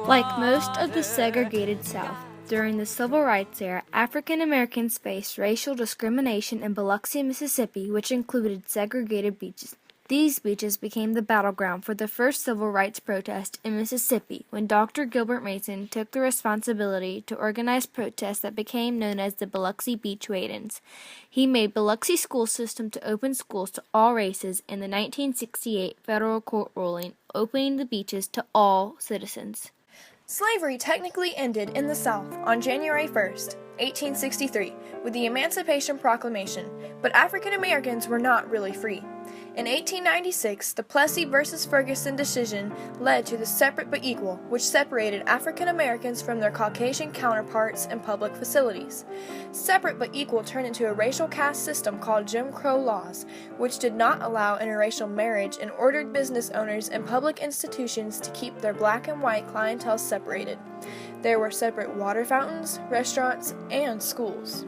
Like most of the segregated South, during the Civil Rights era, African Americans faced racial discrimination in Biloxi, Mississippi, which included segregated beaches. These beaches became the battleground for the first civil rights protest in Mississippi when Dr. Gilbert Mason took the responsibility to organize protests that became known as the Biloxi Beach Wade-Ins. He made Biloxi school system to open schools to all races in the 1968 federal court ruling, opening the beaches to all citizens. Slavery technically ended in the South on January 1st, 1863, with the Emancipation Proclamation, but African Americans were not really free. In 1896, the Plessy v. Ferguson decision led to the separate but equal, which separated African Americans from their Caucasian counterparts in public facilities. Separate but equal turned into a racial caste system called Jim Crow laws, which did not allow interracial marriage and ordered business owners and public institutions to keep their black and white clientele separated. There were separate water fountains, restaurants, and schools.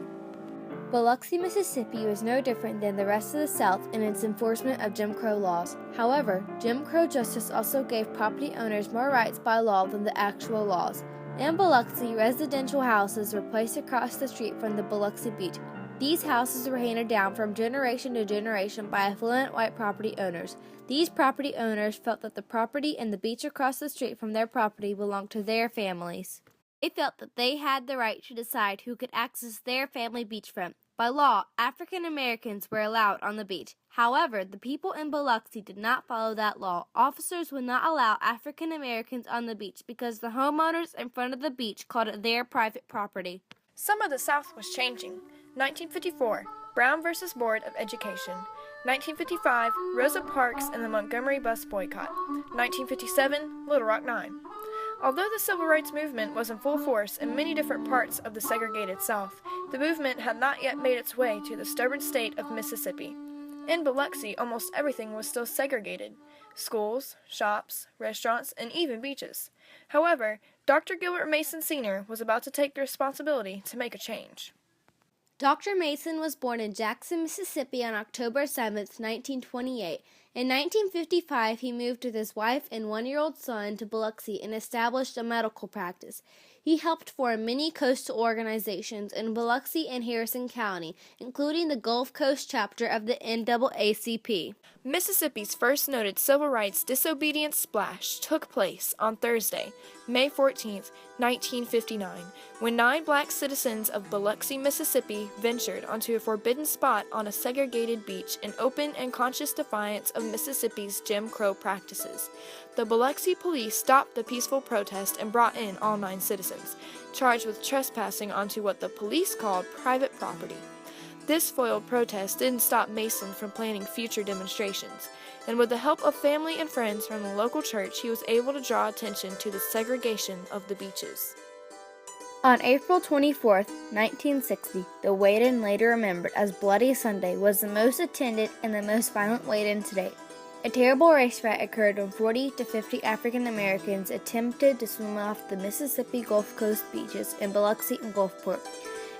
Biloxi, Mississippi was no different than the rest of the South in its enforcement of Jim Crow laws. However, Jim Crow justice also gave property owners more rights by law than the actual laws. In Biloxi, residential houses were placed across the street from the Biloxi beach. These houses were handed down from generation to generation by affluent white property owners. These property owners felt that the property and the beach across the street from their property belonged to their families. They felt that they had the right to decide who could access their family beachfront. By law, African Americans were allowed on the beach. However, the people in Biloxi did not follow that law. Officers would not allow African Americans on the beach because the homeowners in front of the beach called it their private property. Some of the South was changing. 1954, Brown v. Board of Education. 1955, Rosa Parks and the Montgomery bus boycott. 1957, Little Rock 9. Although the civil rights movement was in full force in many different parts of the segregated South, the movement had not yet made its way to the stubborn state of Mississippi. In Biloxi, almost everything was still segregated: schools, shops, restaurants, and even beaches. However, Dr. Gilbert Mason Sr. was about to take the responsibility to make a change. Dr. Mason was born in Jackson, Mississippi on October 7, 1928. In 1955, he moved with his wife and one-year-old son to Biloxi and established a medical practice. He helped form many coastal organizations in Biloxi and Harrison County, including the Gulf Coast chapter of the NAACP. Mississippi's first noted civil rights disobedience splash took place on Thursday, May 14, 1959, when 9 black citizens of Biloxi, Mississippi ventured onto a forbidden spot on a segregated beach in open and conscious defiance of Mississippi's Jim Crow practices. The Biloxi police stopped the peaceful protest and brought in all 9 citizens, charged with trespassing onto what the police called private property. This foiled protest didn't stop Mason from planning future demonstrations, and with the help of family and friends from the local church, he was able to draw attention to the segregation of the beaches. On April 24, 1960, the Wade-In, later remembered as Bloody Sunday, was the most attended and the most violent Wade-In to date. A terrible race riot occurred when 40 to 50 African Americans attempted to swim off the Mississippi Gulf Coast beaches in Biloxi and Gulfport.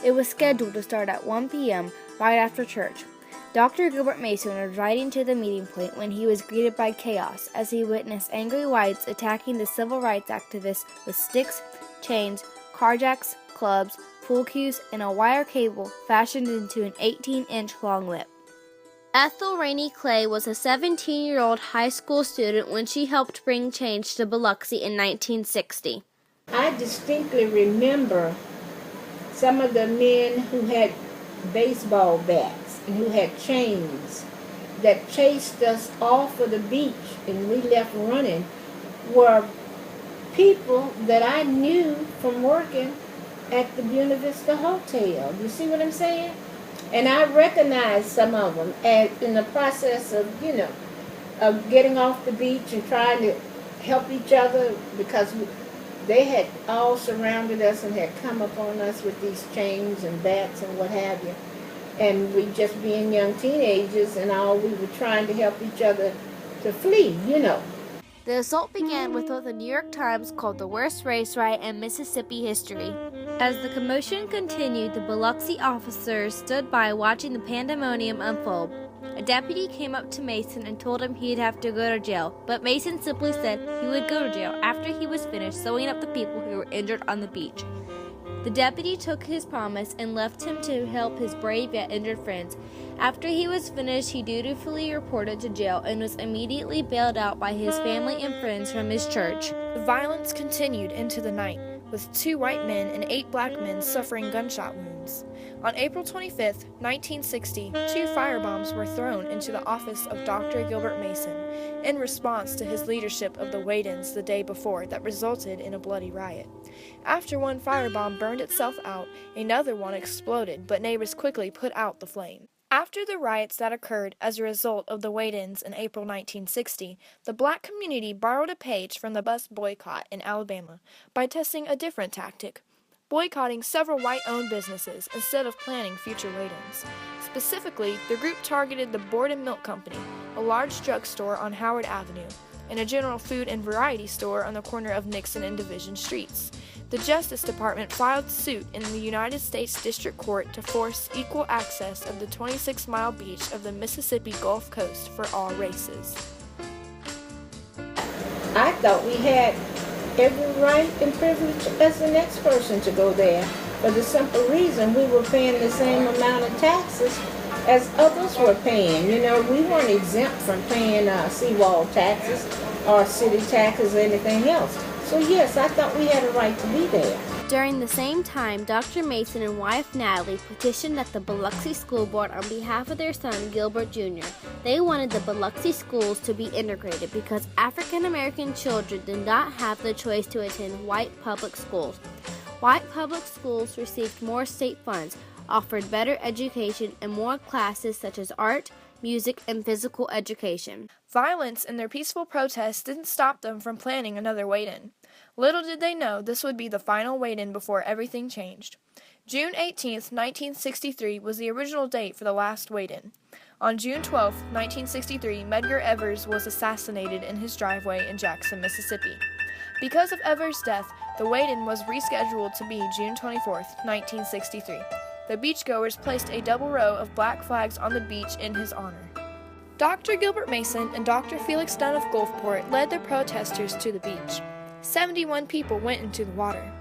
It was scheduled to start at 1 p.m. right after church. Dr. Gilbert Mason was riding to the meeting point when he was greeted by chaos as he witnessed angry whites attacking the civil rights activists with sticks, chains, carjacks, clubs, pool cues, and a wire cable fashioned into an 18-inch long whip. Ethel Rainey Clay was a 17-year-old high school student when she helped bring change to Biloxi in 1960. I distinctly remember some of the men who had baseball bats and who had chains that chased us off of the beach and we left running were people that I knew from working at the Buena Vista Hotel. You see what I'm saying? And I recognized some of them as in the process of, of getting off the beach and trying to help each other because they had all surrounded us and had come upon us with these chains and bats and what have you. And we just being young teenagers and all, we were trying to help each other to flee, The assault began with what the New York Times called the worst race riot in Mississippi history. As the commotion continued, the Biloxi officers stood by watching the pandemonium unfold. A deputy came up to Mason and told him he'd have to go to jail, but Mason simply said he would go to jail after he was finished sewing up the people who were injured on the beach. The deputy took his promise and left him to help his brave yet injured friends. After he was finished, he dutifully reported to jail and was immediately bailed out by his family and friends from his church. The violence continued into the night, with 2 white men and 8 black men suffering gunshot wounds. On April 25, 1960, 2 firebombs were thrown into the office of Dr. Gilbert Mason in response to his leadership of the Wade-Ins the day before that resulted in a bloody riot. After one firebomb burned itself out, another one exploded, but neighbors quickly put out the flame. After the riots that occurred as a result of the Wade-Ins in April 1960, the black community borrowed a page from the bus boycott in Alabama by testing a different tactic, boycotting several white-owned businesses instead of planning future Wade-Ins. Specifically, the group targeted the Board and Milk Company, a large drugstore on Howard Avenue, and a general food and variety store on the corner of Nixon and Division Streets. The Justice Department filed suit in the United States District Court to force equal access of the 26-mile beach of the Mississippi Gulf Coast for all races. I thought we had every right and privilege as the next person to go there, for the simple reason we were paying the same amount of taxes as others were paying. You know, we weren't exempt from paying seawall taxes or city taxes or anything else. So yes, I thought we had a right to be there. During the same time, Dr. Mason and wife Natalie petitioned at the Biloxi School Board on behalf of their son Gilbert Jr. They wanted the Biloxi schools to be integrated because African American children did not have the choice to attend white public schools. White public schools received more state funds, offered better education, and more classes such as art, music, and physical education. Violence in their peaceful protests didn't stop them from planning another Wade-In. Little did they know this would be the final Wade-In before everything changed. June 18, 1963 was the original date for the last Wade-In. On June 12, 1963, Medgar Evers was assassinated in his driveway in Jackson, Mississippi. Because of Evers' death, the Wade-In was rescheduled to be June 24, 1963. The beachgoers placed a double row of black flags on the beach in his honor. Dr. Gilbert Mason and Dr. Felix Dunn of Gulfport led the protesters to the beach. 71 people went into the water.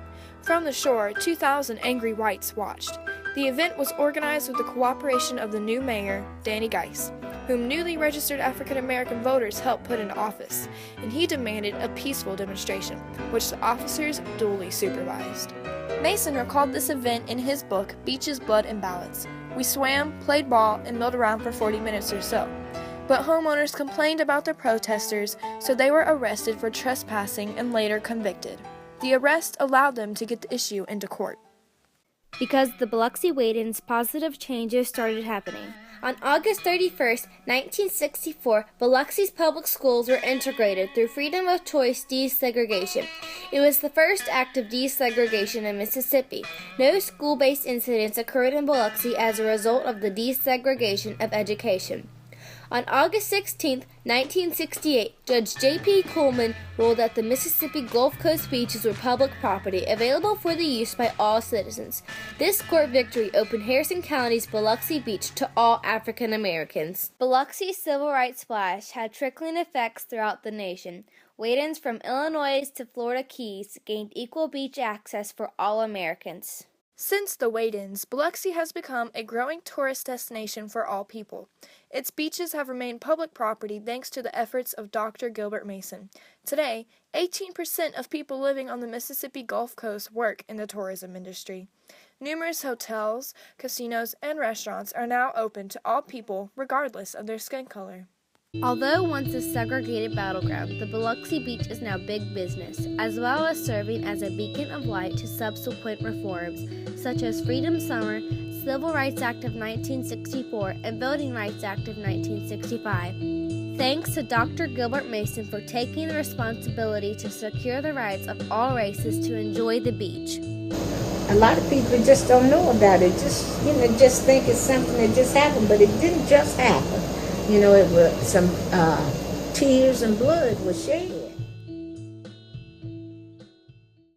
From the shore, 2,000 angry whites watched. The event was organized with the cooperation of the new mayor, Danny Geis, whom newly registered African American voters helped put into office, and he demanded a peaceful demonstration, which the officers duly supervised. Mason recalled this event in his book, Beaches, Blood, and Ballots. We swam, played ball, and milled around for 40 minutes or so. But homeowners complained about the protesters, so they were arrested for trespassing and later convicted. The arrest allowed them to get the issue into court. Because the Biloxi Wade-Ins, positive changes started happening. On August 31, 1964, Biloxi's public schools were integrated through freedom of choice desegregation. It was the first act of desegregation in Mississippi. No school-based incidents occurred in Biloxi as a result of the desegregation of education. On August 16, 1968, Judge J.P. Coleman ruled that the Mississippi Gulf Coast beaches were public property, available for the use by all citizens. This court victory opened Harrison County's Biloxi Beach to all African Americans. Biloxi's civil rights splash had trickling effects throughout the nation. Wade-Ins from Illinois to Florida Keys gained equal beach access for all Americans. Since the Wade-Ins, Biloxi has become a growing tourist destination for all people. Its beaches have remained public property thanks to the efforts of Dr. Gilbert Mason. Today, 18% of people living on the Mississippi Gulf Coast work in the tourism industry. Numerous hotels, casinos, and restaurants are now open to all people regardless of their skin color. Although once a segregated battleground, the Biloxi Beach is now big business, as well as serving as a beacon of light to subsequent reforms, such as Freedom Summer, Civil Rights Act of 1964, and Voting Rights Act of 1965. Thanks to Dr. Gilbert Mason for taking the responsibility to secure the rights of all races to enjoy the beach. A lot of people just don't know about it. Just think it's something that just happened, but it didn't just happen. You know, it was some tears and blood was shed.